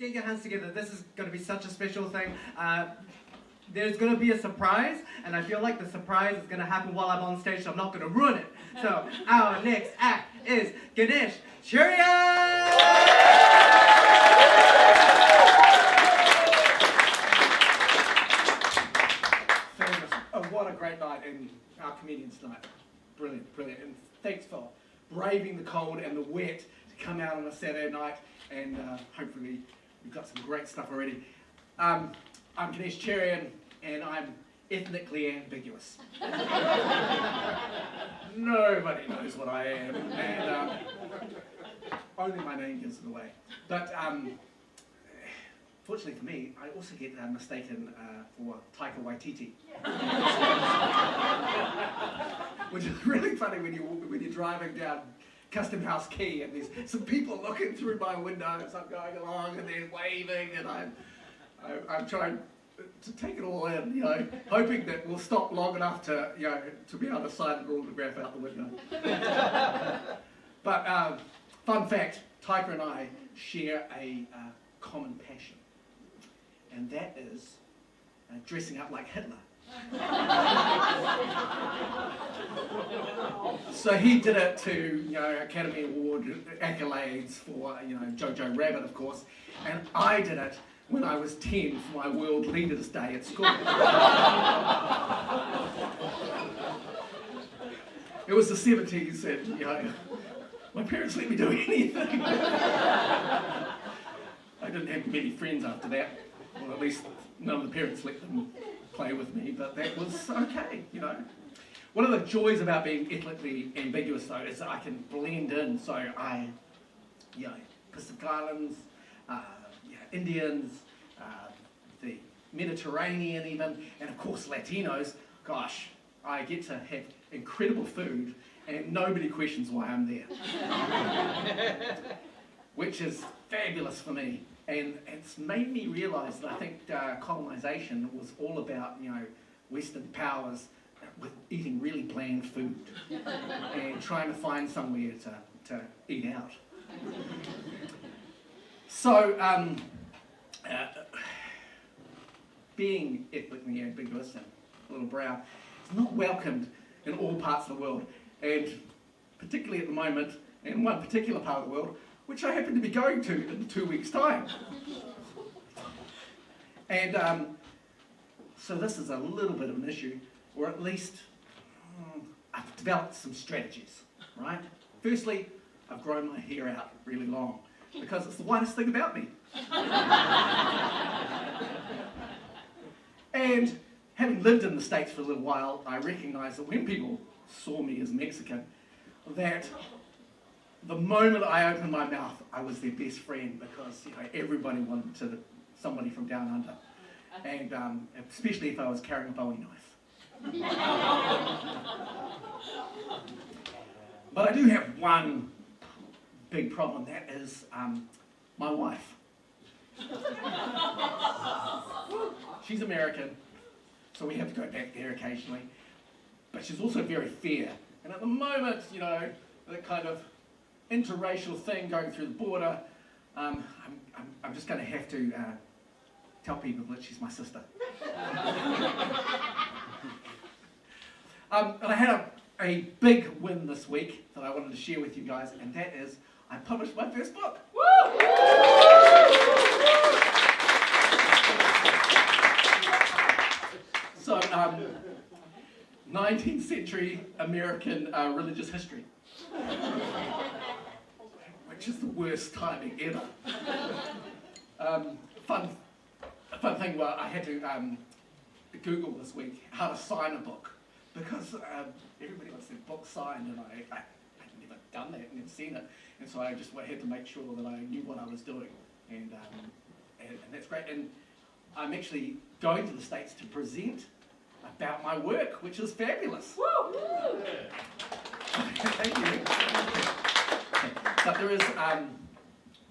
get your hands together. This is going to be such a special thing. There's going to be a surprise, and I feel like the surprise is going to happen while I'm on stage, so I'm not going to ruin it. So our next act is Ganesh Cherian! Oh, what a great night in our comedians night. Brilliant, brilliant. And thanks for braving the cold and the wet to come out on a Saturday night, and hopefully we've got some great stuff already. I'm Ganesh Cherian, and I'm ethnically ambiguous. Nobody knows what I am, and only my name gives it away. But fortunately for me, I also get mistaken for Taika Waititi. Which is really funny when you're driving down Custom House Quay and there's some people looking through my window as I'm going along and they're waving, and I'm trying to take it all in, you know, hoping that we'll stop long enough to, you know, to be able to sign an autograph out the window. But fun fact, Taika and I share a common passion, and that is dressing up like Hitler. So he did it to, you know, Academy Award accolades for, you know, Jojo Rabbit, of course, and I did it when I was 10 for my World Leaders Day at school. It was the 70s, and, you know, my parents let me do anything. I didn't have many friends after that, or at least none of the parents let them play with me, but that was okay, you know. One of the joys about being ethnically ambiguous, though, is that I can blend in. So you know, Pacific Islands, Indians, the Mediterranean even, and of course Latinos. Gosh, I get to have incredible food and nobody questions why I'm there. Which is fabulous for me. And it's made me realise that I think colonisation was all about, you know, Western powers with eating really bland food and trying to find somewhere to eat out. So, being ethnically ambiguous and a little brown is not welcomed in all parts of the world, and particularly at the moment in one particular part of the world, which I happen to be going to in 2 weeks' time. And so this is a little bit of an issue, or at least I've developed some strategies, right? Firstly, I've grown my hair out really long, because it's the whitest thing about me. And having lived in the States for a little while, I recognise that when people saw me as Mexican, that the moment I opened my mouth, I was their best friend, because, you know, everybody wanted somebody from down under, and especially if I was carrying a Bowie knife. But I do have one big problem. That is my wife. She's American, so we have to go back there occasionally. But she's also very fair, and at the moment, you know, that kind of interracial thing going through the border, I'm just going to have to tell people that she's my sister. And I had a big win this week that I wanted to share with you guys, and that is I published my first book. Woo! So, 19th century American religious history. Which is the worst timing ever. Fun thing, well, I had to Google this week how to sign a book, because everybody wants their book signed, and I'd never done that, never seen it, and so I just had to make sure that I knew what I was doing, and that's great. And I'm actually going to the States to present about my work, which is fabulous. Woo! Thank you. But there is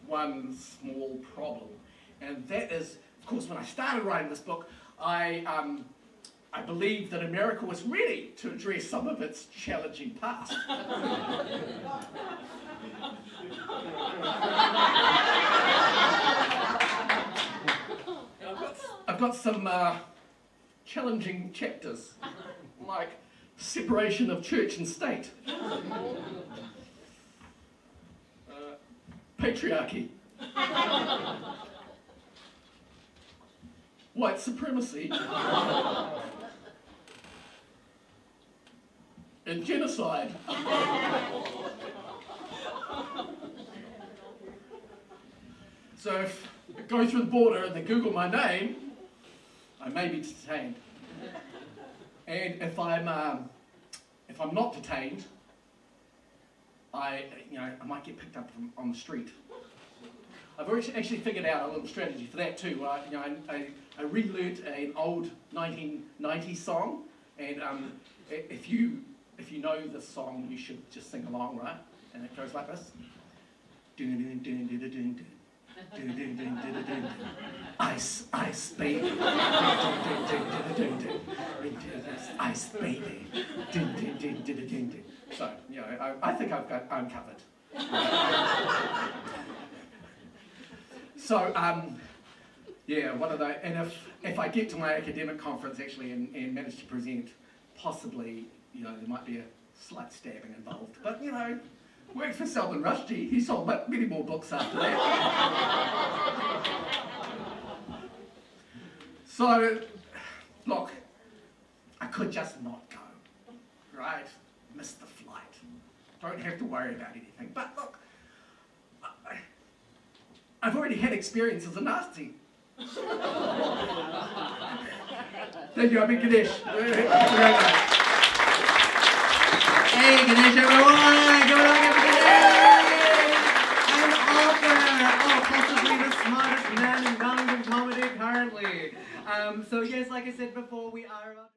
one small problem, and that is, of course, when I started writing this book, I believed that America was ready to address some of its challenging past. I've got some challenging chapters, like separation of church and state, patriarchy, white supremacy, and genocide. So if I go through the border and they Google my name, I may be detained. And if I'm not detained, I might get picked up on the street. I've actually figured out a little strategy for that too. I relearnt an old 1990s song, and if you know this song, you should just sing along, right? And it goes like this. Ice, ice, baby. Ice, baby. So, I think I'm covered. So, what are they? And if I get to my academic conference actually and manage to present, possibly, there might be a slight stabbing involved. But, worked for Salman Rushdie. He sold many more books after that. So, look, I could just not go, right? Miss the flight. Don't have to worry about anything. But look, I've already had experience as a Nazi. Thank you, I've been Ganesh. Hey, Ganesh, everyone! Give it up, give it An author! Possibly the smartest man in Wellington comedy currently. So yes, like I said before, we are about